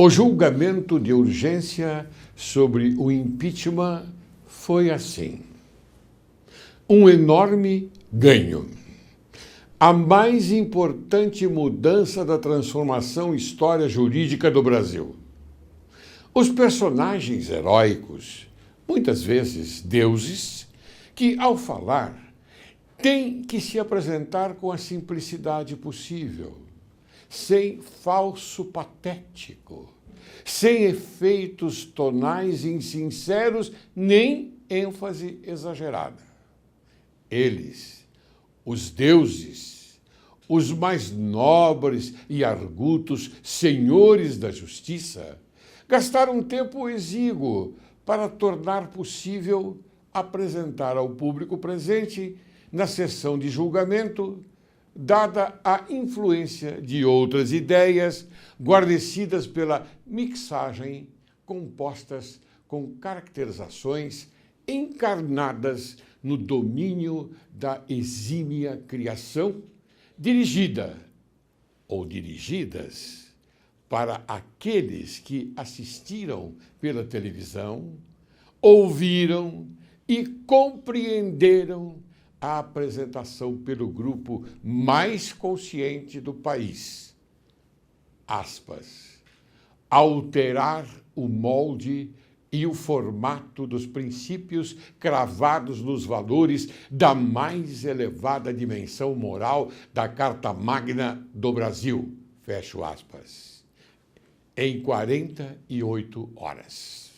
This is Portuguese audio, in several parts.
O julgamento de urgência sobre o impeachment foi assim. Um enorme ganho. A mais importante mudança da transformação história jurídica do Brasil. Os personagens heróicos, muitas vezes deuses, que ao falar têm que se apresentar com a simplicidade possível, sem falso patético, sem efeitos tonais insinceros, nem ênfase exagerada. Eles, os deuses, os mais nobres e argutos senhores da justiça, gastaram um tempo exíguo para tornar possível apresentar ao público presente, na sessão de julgamento, dada a influência de outras ideias, guarnecidas pela mixagem, compostas com caracterizações encarnadas no domínio da exímia criação, dirigida ou dirigidas para aqueles que assistiram pela televisão, ouviram e compreenderam a apresentação pelo grupo mais consciente do país. Aspas. Alterar o molde e o formato dos princípios cravados nos valores da mais elevada dimensão moral da Carta Magna do Brasil. Fecho aspas. Em 48 horas.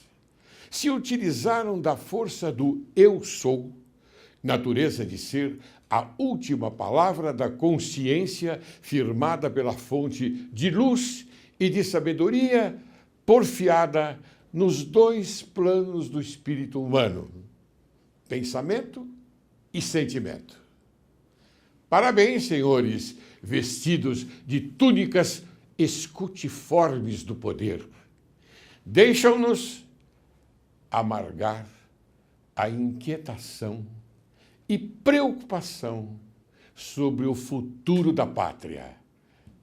Se utilizaram da força do eu sou, natureza de ser a última palavra da consciência firmada pela fonte de luz e de sabedoria porfiada nos dois planos do espírito humano, pensamento e sentimento. Parabéns, senhores, vestidos de túnicas escutiformes do poder. Deixam-nos amargar a inquietação e preocupação sobre o futuro da pátria,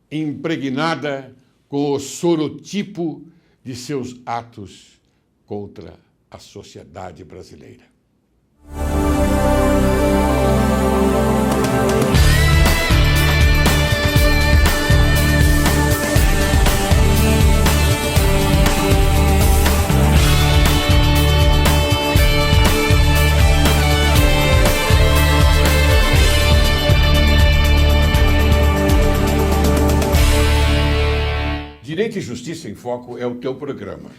impregnada com o sorotipo de seus atos contra a sociedade brasileira. Direito e Justiça em Foco é o teu programa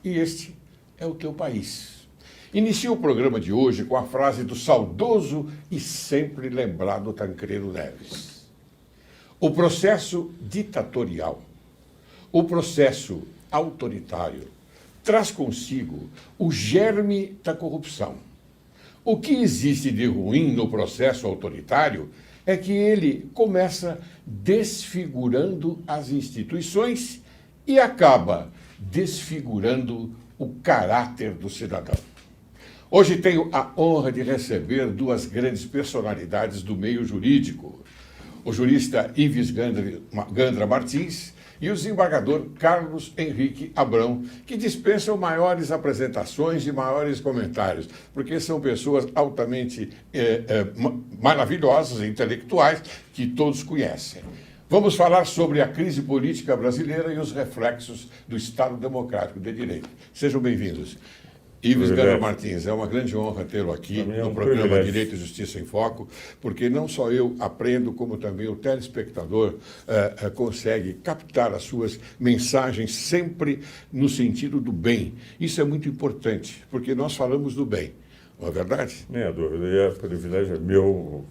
e este é o teu país. Inicio o programa de hoje com a frase do saudoso e sempre lembrado Tancredo Neves. O processo ditatorial, o processo autoritário, traz consigo o germe da corrupção. O que existe de ruim no processo autoritário é que ele começa desfigurando as instituições e acaba desfigurando o caráter do cidadão. Hoje tenho a honra de receber duas grandes personalidades do meio jurídico, o jurista Ives Gandra Martins e o desembargador Carlos Henrique Abrão, que dispensam maiores apresentações e maiores comentários, porque são pessoas altamente maravilhosas, intelectuais, que todos conhecem. Vamos falar sobre a crise política brasileira e os reflexos do Estado Democrático de Direito. Sejam bem-vindos. Ives Gandra Martins, é uma grande honra tê-lo aqui no programa Direito e Justiça em Foco, porque não só eu aprendo, como também o telespectador consegue captar as suas mensagens sempre no sentido do bem. Isso é muito importante, porque nós falamos do bem, não é verdade? Nem dúvida, e o privilégio é meu,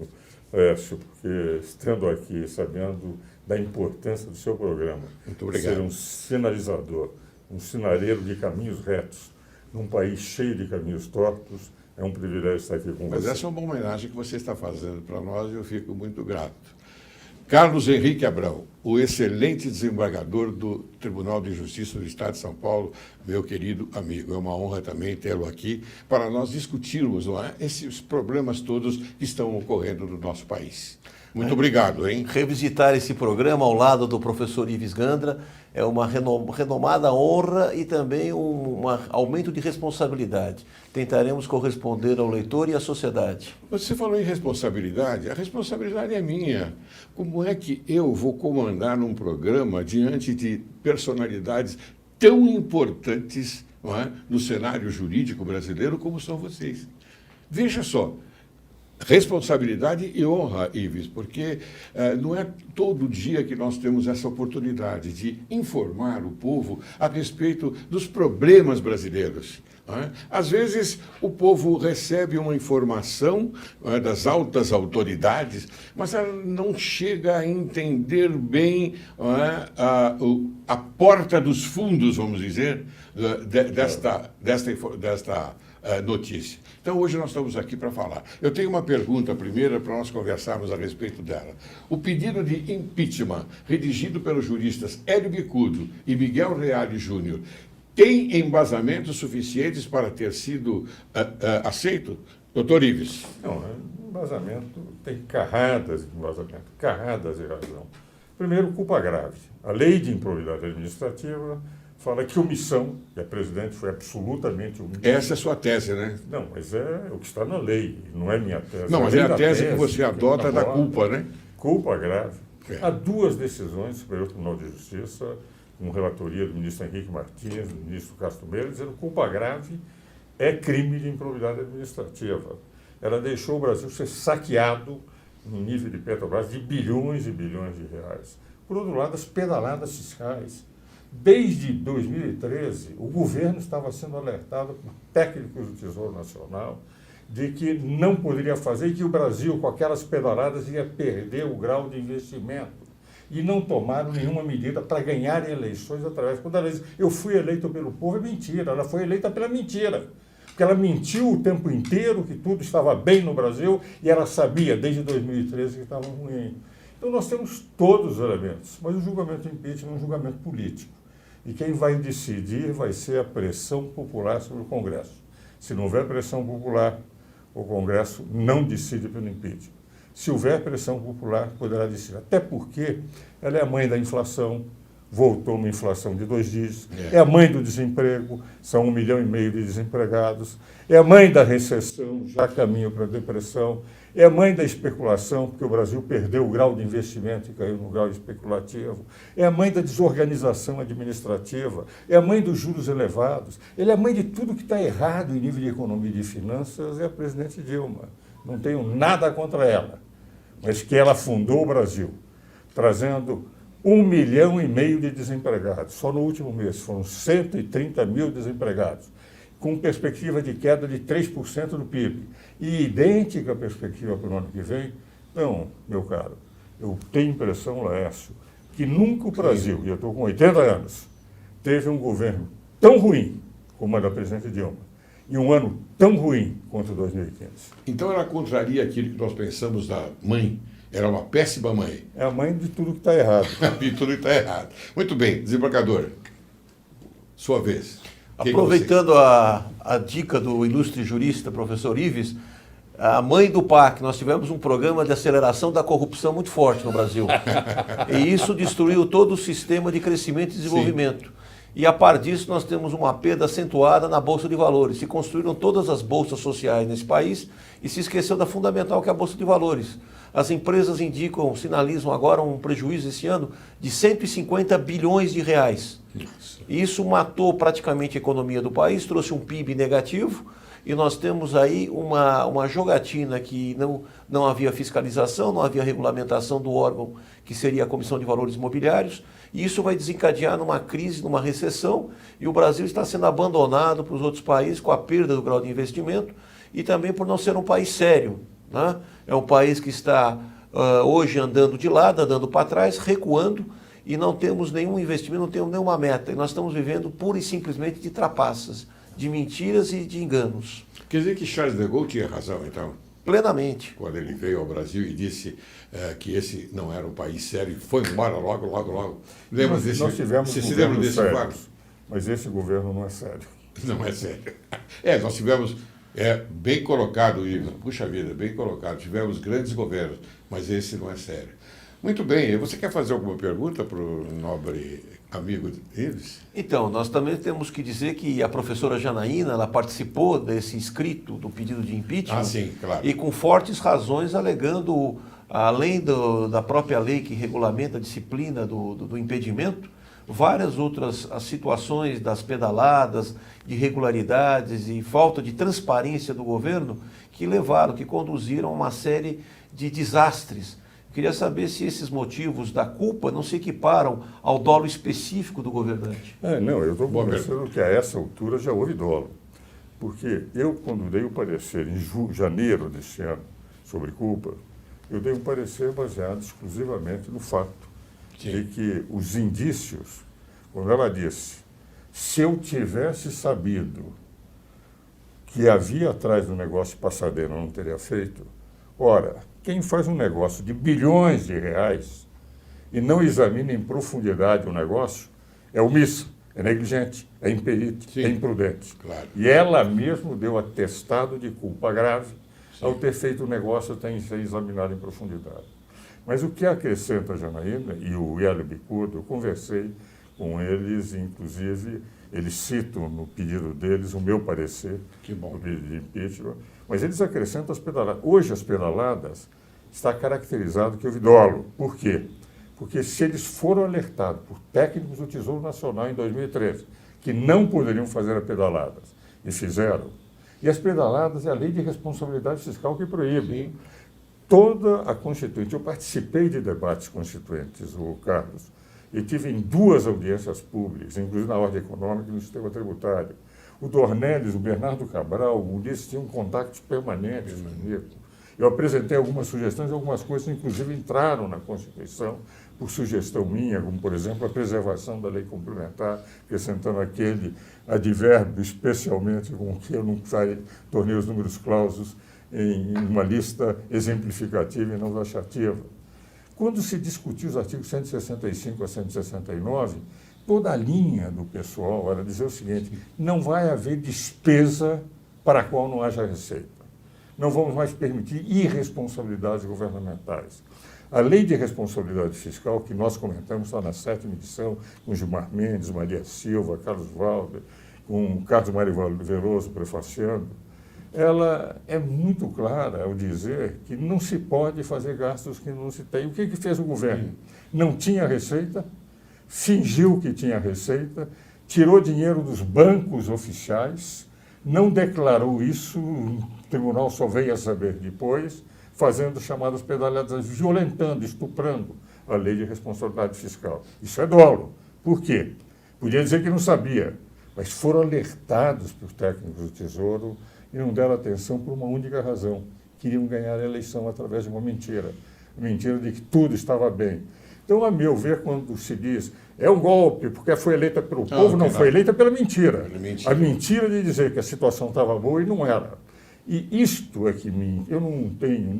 Écio, porque estando aqui sabendo da importância do seu programa, muito obrigado. Ser um sinalizador, um sinareiro de caminhos retos, num país cheio de caminhos tortos, é um privilégio estar aqui com você. Mas essa é uma homenagem que você está fazendo para nós e eu fico muito grato. Carlos Henrique Abrão, o excelente desembargador do Tribunal de Justiça do Estado de São Paulo, meu querido amigo. É uma honra também tê-lo aqui para nós discutirmos, não é, esses problemas todos que estão ocorrendo no nosso país. Muito obrigado, hein? Revisitar esse programa ao lado do professor Ives Gandra é uma renomada honra e também um aumento de responsabilidade. Tentaremos corresponder ao leitor e à sociedade. Você falou em responsabilidade, a responsabilidade é minha. Como é que eu vou comandar um programa diante de personalidades tão importantes, não é, no cenário jurídico brasileiro como são vocês? Veja só, responsabilidade e honra, Ives, porque não é todo dia que nós temos essa oportunidade de informar o povo a respeito dos problemas brasileiros. Às vezes o povo recebe uma informação das altas autoridades, mas ela não chega a entender bem a porta dos fundos, vamos dizer, desta notícia. Então, hoje nós estamos aqui para falar. Eu tenho uma pergunta primeira para nós conversarmos a respeito dela. O pedido de impeachment, redigido pelos juristas Hélio Bicudo e Miguel Reale Júnior, tem embasamentos suficientes para ter sido aceito? Doutor Ives. Não, embasamento tem carradas de embasamento, carradas de razão. Primeiro, culpa grave. A lei de improbidade administrativa fala que omissão, que a presidente foi absolutamente omissa. Essa é a sua tese, né? Não, mas é o que está na lei, não é minha tese. Não, mas é a tese que você adota da culpa, né? Culpa grave. É. Há duas decisões do Superior Tribunal de Justiça, com relatoria do ministro Henrique Martins, do ministro Castro Meira, dizendo que culpa grave é crime de improbidade administrativa. Ela deixou o Brasil ser saqueado, no nível de Petrobras, de bilhões e bilhões de reais. Por outro lado, as pedaladas fiscais. Desde 2013, o governo estava sendo alertado por técnicos do Tesouro Nacional de que não poderia fazer e que o Brasil, com aquelas pedaladas, ia perder o grau de investimento. E não tomaram nenhuma medida para ganhar eleições através. Quando ela diz, eu fui eleito pelo povo, é mentira. Ela foi eleita pela mentira. Porque ela mentiu o tempo inteiro que tudo estava bem no Brasil e ela sabia, desde 2013, que estava ruim. Então, nós temos todos os elementos, mas o julgamento de impeachment é um julgamento político. E quem vai decidir vai ser a pressão popular sobre o Congresso. Se não houver pressão popular, o Congresso não decide pelo impeachment. Se houver pressão popular, poderá decidir. Até porque ela é a mãe da inflação, voltou uma inflação de 2 dígitos, é a mãe do desemprego, são 1,5 milhão de desempregados, é a mãe da recessão, já caminho para a depressão, é a mãe da especulação, porque o Brasil perdeu o grau de investimento e caiu no grau especulativo, é a mãe da desorganização administrativa, é a mãe dos juros elevados, ele é a mãe de tudo que está errado em nível de economia e de finanças, é a presidente Dilma. Não tenho nada contra ela, mas que ela fundou o Brasil, trazendo 1,5 milhão de desempregados. Só no último mês foram 130 mil desempregados, com perspectiva de queda de 3% do PIB. E idêntica perspectiva para o ano que vem. Então, meu caro, eu tenho impressão, Laércio, que nunca o Brasil, e eu estou com 80 anos, teve um governo tão ruim como a da presidente Dilma, e um ano tão ruim quanto 2015. Então ela contraria aquilo que nós pensamos da mãe. Era uma péssima mãe. É a mãe de tudo que está errado. De tudo que está errado. Muito bem, desembargador, sua vez. Aproveitando a dica do ilustre jurista, professor Ives, a mãe do PAC, nós tivemos um programa de aceleração da corrupção muito forte no Brasil. E isso destruiu todo o sistema de crescimento e desenvolvimento. Sim. E a par disso, nós temos uma perda acentuada na Bolsa de Valores. Se construíram todas as bolsas sociais nesse país e se esqueceu da fundamental, que é a Bolsa de Valores. As empresas sinalizam agora um prejuízo esse ano de 150 bilhões de reais. Nossa. Isso matou praticamente a economia do país, trouxe um PIB negativo e nós temos aí uma jogatina que não havia fiscalização, não havia regulamentação do órgão que seria a Comissão de Valores Imobiliários, e isso vai desencadear numa crise, numa recessão, e o Brasil está sendo abandonado para os outros países com a perda do grau de investimento e também por não ser um país sério, né? É um país que está hoje andando de lado, andando para trás, recuando, e não temos nenhum investimento, não temos nenhuma meta. E nós estamos vivendo pura e simplesmente de trapaças, de mentiras e de enganos. Quer dizer que Charles de Gaulle tinha razão, então? Plenamente. Quando ele veio ao Brasil e disse que esse não era um país sério, e foi embora logo. Nós tivemos governos sérios, mas esse governo não é sério. Não é sério. Nós tivemos É bem colocado, Ives. Puxa vida, bem colocado. Tivemos grandes governos, mas esse não é sério. Muito bem. Você quer fazer alguma pergunta para o nobre amigo Ives? Então, nós também temos que dizer que a professora Janaína, ela participou desse escrito do pedido de impeachment. Ah, sim, claro. E com fortes razões, alegando, além da própria lei que regulamenta a disciplina do impedimento, várias outras as situações das pedaladas, de irregularidades e falta de transparência do governo que conduziram a uma série de desastres. Queria saber se esses motivos da culpa não se equiparam ao dolo específico do governante. Não, eu estou conversando que a essa altura já houve dolo. Porque eu, quando dei o parecer em janeiro deste ano sobre culpa, eu dei um parecer baseado exclusivamente no fato de que os indícios, quando ela disse, se eu tivesse sabido que havia atrás do negócio Passadeira, eu não teria feito. Ora, quem faz um negócio de bilhões de reais e não examina em profundidade o negócio é omisso, é negligente, é imperite, é imprudente. Claro. E ela mesma deu atestado de culpa grave ao ter feito o negócio sem ser examinado em profundidade. Mas o que acrescenta a Janaína e o Hélio Bicudo, eu conversei com eles, inclusive, eles citam no pedido deles o meu parecer, no pedido de impeachment, mas eles acrescentam as pedaladas. Hoje as pedaladas está caracterizado que houve dolo. Por quê? Porque se eles foram alertados por técnicos do Tesouro Nacional em 2013, que não poderiam fazer as pedaladas, e fizeram, e as pedaladas é a lei de responsabilidade fiscal que proíbe. Sim. Toda a Constituinte, eu participei de debates constituintes, o Carlos, e tive em 2 audiências públicas, inclusive na ordem econômica e no sistema tributário. O Dornelles, o Bernardo Cabral, o Ulisses tinham contatos permanentes comigo. Eu apresentei algumas sugestões, algumas coisas, inclusive, entraram na Constituição por sugestão minha, como, por exemplo, a preservação da lei complementar, acrescentando aquele advérbio, especialmente com que eu não tornei os números clausos em uma lista exemplificativa e não taxativa. Quando se discutiu os artigos 165 a 169, toda a linha do pessoal era dizer o seguinte, não vai haver despesa para a qual não haja receita. Não vamos mais permitir irresponsabilidades governamentais. A lei de responsabilidade fiscal, que nós comentamos, está na 7ª edição, com Gilmar Mendes, Maria Silva, Carlos Valder, com Carlos Mário Veloso prefaciando, ela é muito clara ao dizer que não se pode fazer gastos que não se tem. O que fez o governo? Não tinha receita, fingiu que tinha receita, tirou dinheiro dos bancos oficiais, não declarou isso, o tribunal só veio a saber depois, fazendo chamadas pedaladas, violentando, estuprando a lei de responsabilidade fiscal. Isso é dolo. Por quê? Podia dizer que não sabia, mas foram alertados pelos técnicos do Tesouro e não deram atenção por uma única razão. Queriam ganhar a eleição através de uma mentira. A mentira de que tudo estava bem. Então, a meu ver, quando se diz é um golpe, porque foi eleita pelo povo, não foi eleita pela mentira. A mentira de dizer que a situação estava boa e não era. E isto é que eu não tenho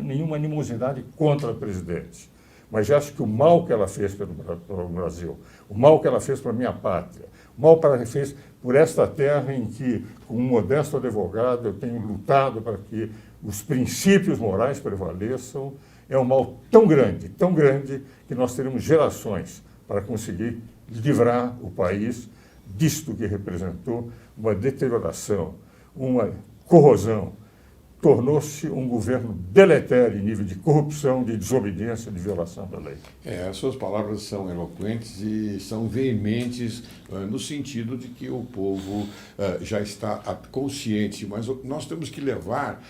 nenhuma animosidade contra a presidente, mas acho que o mal que ela fez pelo Brasil, o mal que ela fez para a minha pátria, o mal que ela fez por esta terra em que, como um modesto advogado, eu tenho lutado para que os princípios morais prevaleçam, é um mal tão grande, que nós teremos gerações para conseguir livrar o país disto que representou uma deterioração, uma corrosão. Tornou-se um governo deletério em nível de corrupção, de desobediência, de violação da lei. As suas palavras são eloquentes e são veementes no sentido de que o povo já está consciente, mas nós temos que levar,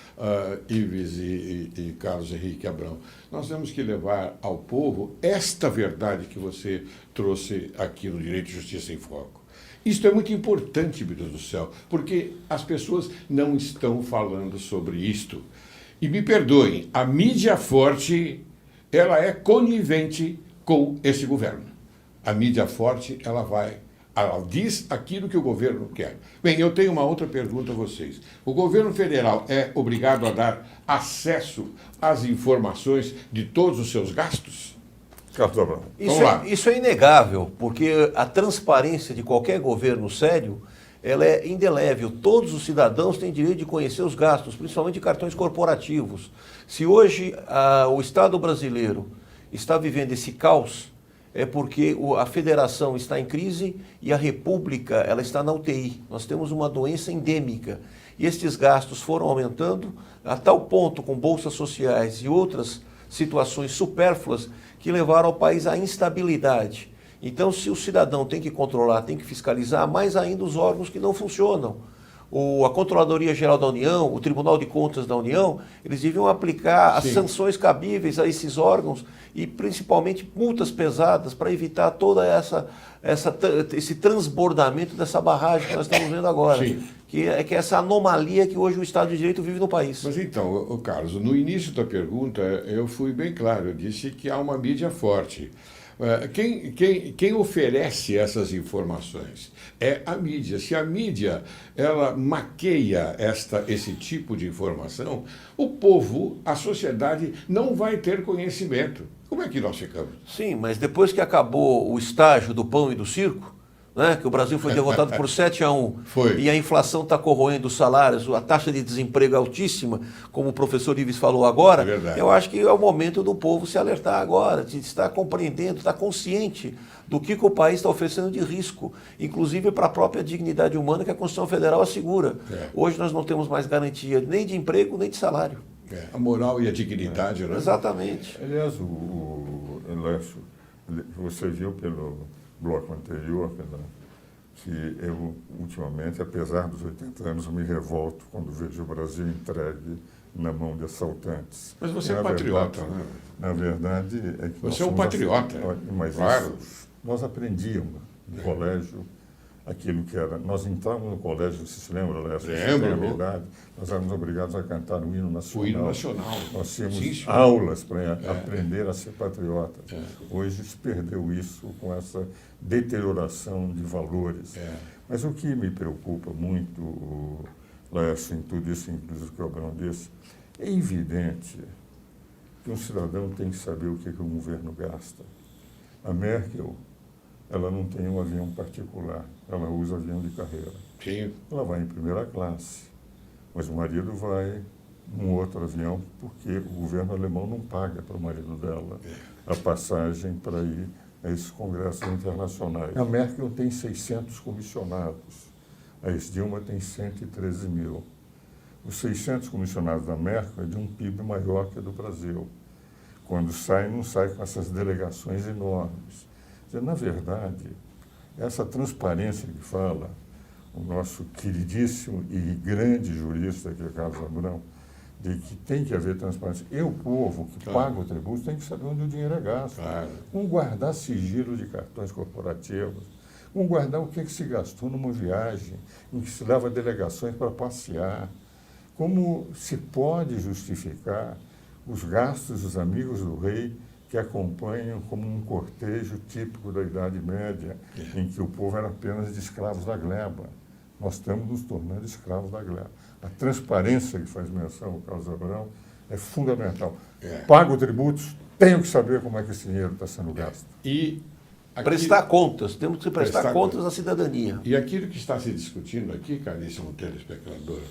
Ives e Carlos Henrique Abrão, nós temos que levar ao povo esta verdade que você trouxe aqui no Direito e Justiça em Foco. Isto é muito importante, meu Deus do céu, porque as pessoas não estão falando sobre isto. E me perdoem, a mídia forte, ela é conivente com esse governo. A mídia forte, ela diz aquilo que o governo quer. Bem, eu tenho uma outra pergunta a vocês. O governo federal é obrigado a dar acesso às informações de todos os seus gastos? Isso é inegável, porque a transparência de qualquer governo sério ela é indelével. Todos os cidadãos têm direito de conhecer os gastos, principalmente de cartões corporativos. Se hoje o Estado brasileiro está vivendo esse caos, é porque a federação está em crise e a república ela está na UTI. Nós temos uma doença endêmica. E estes gastos foram aumentando a tal ponto, com bolsas sociais e outras situações supérfluas, que levaram ao país à instabilidade. Então, se o cidadão tem que controlar, tem que fiscalizar, mais ainda os órgãos que não funcionam. A Controladoria Geral da União, o Tribunal de Contas da União, eles deviam aplicar as sanções cabíveis a esses órgãos e principalmente multas pesadas para evitar toda esse transbordamento dessa barragem que nós estamos vendo agora. Sim. Que é essa anomalia que hoje o Estado de Direito vive no país. Mas então, Carlos, no início da pergunta eu fui bem claro, eu disse que há uma mídia forte. Quem oferece essas informações é a mídia. Se a mídia ela maqueia esse tipo de informação, o povo, a sociedade não vai ter conhecimento. Como é que nós ficamos? Sim, mas depois que acabou o estágio do pão e do circo, né, que o Brasil foi derrotado por 7-1, Foi. E a inflação está corroendo os salários, a taxa de desemprego é altíssima, como o professor Ives falou agora, eu acho que é o momento do povo se alertar agora, de estar compreendendo, estar consciente do que o país está oferecendo de risco, inclusive para a própria dignidade humana que a Constituição Federal assegura. Hoje nós não temos mais garantia nem de emprego, nem de salário. A moral e a dignidade, né? Exatamente. Aliás, Lécio, você viu pelo bloco anterior, que eu, ultimamente, apesar dos 80 anos, eu me revolto quando vejo o Brasil entregue na mão de assaltantes. Mas você é patriota, né? Na verdade... É que você é um patriota, mas claro. Nós aprendíamos no colégio aquilo que era... Nós entrávamos no colégio, você se lembra, Lécio? Lembro. Nós éramos obrigados a cantar o hino nacional. O hino nacional. Nós tínhamos aulas para aprender a ser patriota. Hoje se perdeu isso com essa deterioração de valores. Mas o que me preocupa muito, Lécio, em tudo isso, inclusive que o Abrão disse, é evidente que um cidadão tem que saber o que o governo gasta. A Merkel, ela não tem um avião particular, ela usa avião de carreira. Sim. Ela vai em primeira classe, mas o marido vai num outro avião, porque o governo alemão não paga para o marido dela a passagem para ir a esses congressos internacionais. A Merkel tem 600 comissionados, a ex-Dilma tem 113 mil. Os 600 comissionados da Merkel é de um PIB maior que o do Brasil. Quando sai, não sai com essas delegações enormes. Na verdade, essa transparência que fala o nosso queridíssimo e grande jurista, que é Carlos Abrão, de que tem que haver transparência. E o povo que paga o tributo tem que saber onde o dinheiro é gasto. Como guardar sigilo de cartões corporativos, como guardar o que se gastou numa viagem em que se leva delegações para passear, como se pode justificar os gastos dos amigos do rei que acompanham como um cortejo típico da Idade Média, em que o povo era apenas de escravos da gleba. Nós estamos nos tornando escravos da gleba. A transparência que faz menção o Carlos Abrão é fundamental. Pago tributos, tenho que saber como é que esse dinheiro está sendo gasto. E prestar contas, temos que prestar contas à cidadania. E aquilo que está se discutindo aqui, caríssimo telespectador,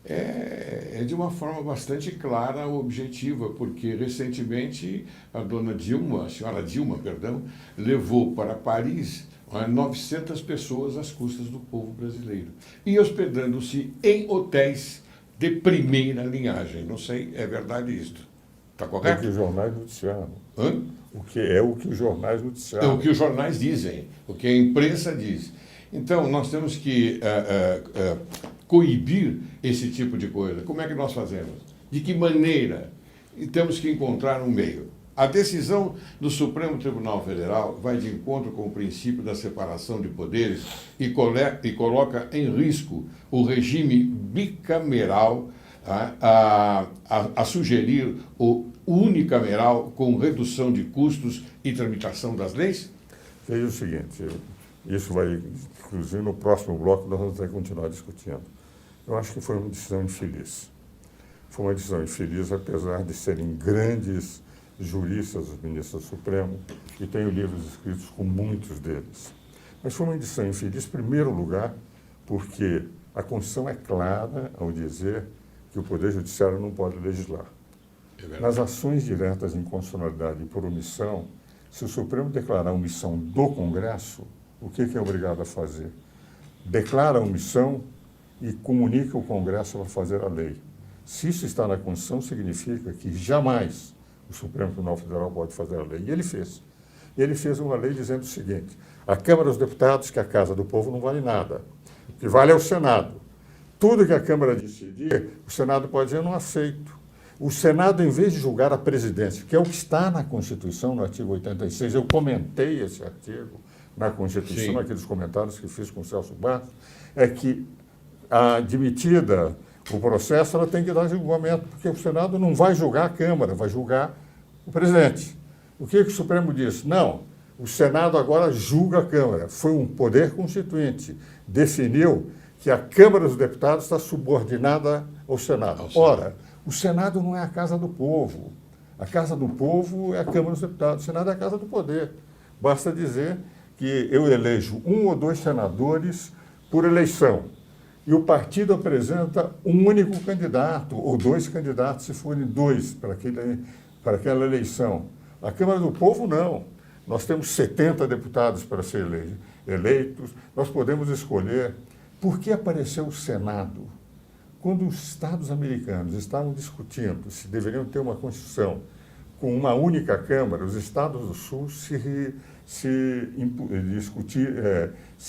é de uma forma bastante clara, objetiva, porque recentemente a senhora Dilma, levou para Paris 900 pessoas às custas do povo brasileiro e hospedando-se em hotéis de primeira linhagem. Não sei, é verdade isso? Está correto? O que os jornais noticiaram. O que os jornais noticiaram. É o que os jornais dizem, o que a imprensa diz. Então, nós temos que coibir esse tipo de coisa. Como é que nós fazemos? De que maneira? E temos que encontrar um meio. A decisão do Supremo Tribunal Federal vai de encontro com o princípio da separação de poderes e coloca em risco o regime bicameral a sugerir o unicameral com redução de custos e tramitação das leis? Veja o seguinte, isso vai, inclusive no próximo bloco, nós vamos ter que continuar discutindo. Eu acho que foi uma decisão infeliz. Foi uma decisão infeliz, apesar de serem grandes juristas, os ministros do Supremo, e tenho livros escritos com muitos deles. Mas foi uma decisão infeliz, em primeiro lugar, porque a Constituição é clara ao dizer que o Poder Judiciário não pode legislar. Nas ações diretas de inconstitucionalidade e por omissão, se o Supremo declarar omissão do Congresso, o que é obrigado a fazer? Declara a omissão e comunica o Congresso para fazer a lei. Se isso está na Constituição, significa que jamais o Supremo Tribunal Federal pode fazer a lei. E ele fez. Ele fez uma lei dizendo o seguinte: a Câmara dos Deputados, que é a Casa do Povo, não vale nada. O que vale é o Senado. Tudo que a Câmara decidir, o Senado pode dizer: eu não aceito. O Senado, em vez de julgar a presidência, que é o que está na Constituição, no artigo 86, eu comentei esse artigo na Constituição, Sim. naqueles comentários que fiz com o Celso Barros, é que, admitida o processo, ela tem que dar julgamento, porque o Senado não vai julgar a Câmara, vai julgar o presidente. O que o Supremo disse? Não, o Senado agora julga a Câmara. Foi um poder constituinte. Definiu que a Câmara dos Deputados está subordinada ao Senado. Ora, o Senado não é a Casa do Povo. A Casa do Povo é a Câmara dos Deputados. O Senado é a Casa do Poder. Basta dizer que eu elejo 1 ou 2 senadores por eleição. E o partido apresenta um único candidato, ou 2 candidatos, se forem 2 para aquela eleição. A Câmara do Povo, não. Nós temos 70 deputados para ser eleitos, nós podemos escolher. Por que apareceu o Senado? Quando os Estados americanos estavam discutindo se deveriam ter uma Constituição com uma única Câmara, os Estados do Sul se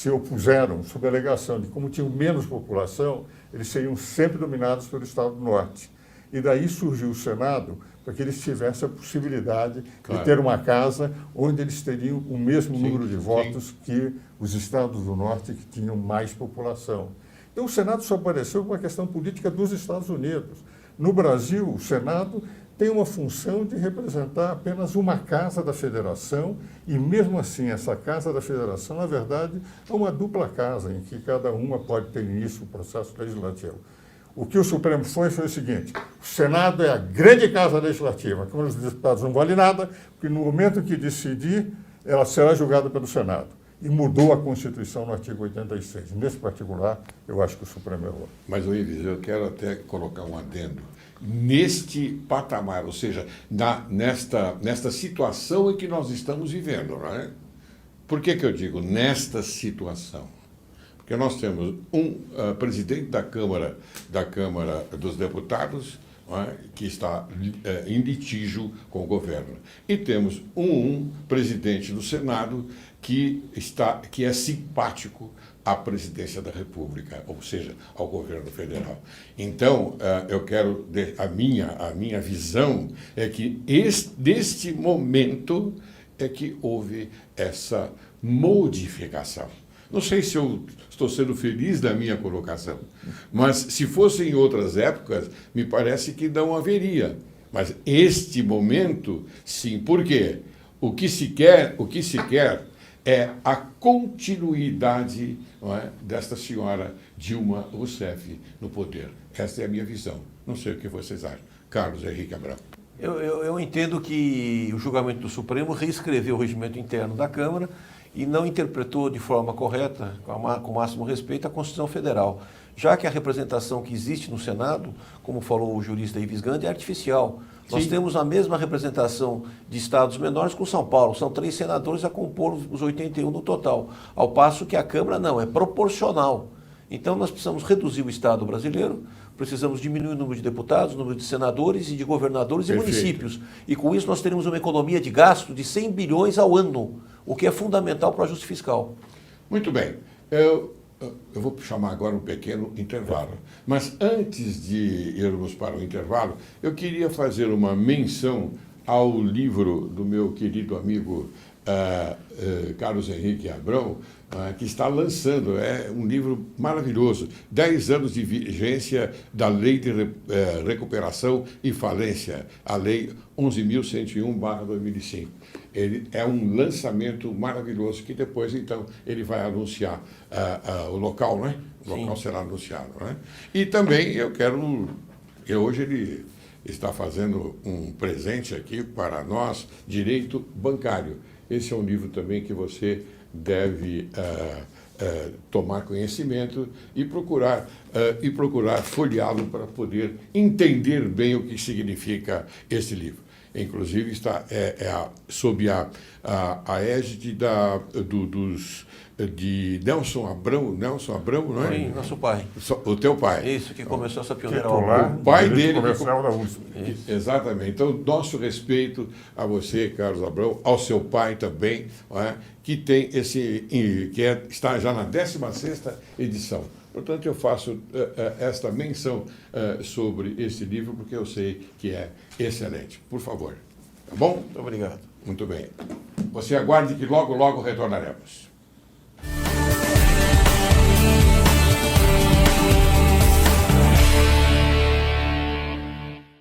opuseram sob a alegação de, como tinham menos população, eles seriam sempre dominados pelo Estado do Norte. E daí surgiu o Senado para que eles tivessem a possibilidade de ter uma casa onde eles teriam o mesmo número de votos que os Estados do Norte, que tinham mais população. Então, o Senado só apareceu por uma questão política dos Estados Unidos. No Brasil, o Senado tem uma função de representar apenas uma casa da federação, e mesmo assim, essa casa da federação, na verdade, é uma dupla casa, em que cada uma pode ter início o processo legislativo. O que o Supremo foi o seguinte: o Senado é a grande casa legislativa, a Câmara dos Deputados não vale nada, porque no momento que decidir, ela será julgada pelo Senado. E mudou a Constituição no artigo 86. Nesse particular, eu acho que o Supremo errou. Mas, Ives, eu quero até colocar um adendo. Neste patamar, ou seja, nesta situação em que nós estamos vivendo, não é? Por que eu digo nesta situação? Porque nós temos um presidente da Câmara dos Deputados, não é? Que está em litígio com o governo. E temos um presidente do Senado que é simpático à presidência da República, ou seja, ao governo federal. Então, eu quero, a minha visão é que neste momento é que houve essa modificação. Não sei se eu estou sendo feliz da minha colocação, mas se fosse em outras épocas, me parece que não haveria. Mas este momento, sim. Por quê? O que se quer é a continuidade, não é, desta senhora Dilma Rousseff no poder. Esta é a minha visão. Não sei o que vocês acham. Carlos Henrique Abrão. Eu entendo que o julgamento do Supremo reescreveu o regimento interno da Câmara e não interpretou de forma correta, com o máximo respeito, a Constituição Federal. Já que a representação que existe no Senado, como falou o jurista Ives Gandhi, é artificial. Sim. Nós temos a mesma representação de estados menores com São Paulo. São 3 senadores a compor os 81 no total. Ao passo que a Câmara não, é proporcional. Então nós precisamos reduzir o Estado brasileiro, precisamos diminuir o número de deputados, o número de senadores e de governadores e municípios. E com isso nós teremos uma economia de gasto de 100 bilhões ao ano, o que é fundamental para o ajuste fiscal. Muito bem. Eu vou chamar agora um pequeno intervalo. Mas antes de irmos para o intervalo, eu queria fazer uma menção ao livro do meu querido amigo Carlos Henrique Abrão, que está lançando. É um livro maravilhoso. 10 anos de vigência da Lei de Recuperação e Falência, a Lei 11.101/2005. Ele é um lançamento maravilhoso que depois, então, ele vai anunciar o local, não é? O local será anunciado, não é? E também hoje ele está fazendo um presente aqui para nós, Direito Bancário. Esse é um livro também que você deve tomar conhecimento e procurar folheá-lo para poder entender bem o que significa esse livro. Inclusive está sob a égide de Nelson Abramo, não é? Sim, nosso pai. O teu pai. Isso, que começou essa pioneira Titular obra. O pai de Direito dele Comercial da USP. Exatamente. Então, nosso respeito a você, Carlos Abrão, ao seu pai também, não é? Que tem está já na 16ª edição. Portanto, eu faço esta menção sobre esse livro, porque eu sei que é excelente. Por favor. Tá bom? Muito obrigado. Muito bem. Você aguarde que logo, logo retornaremos.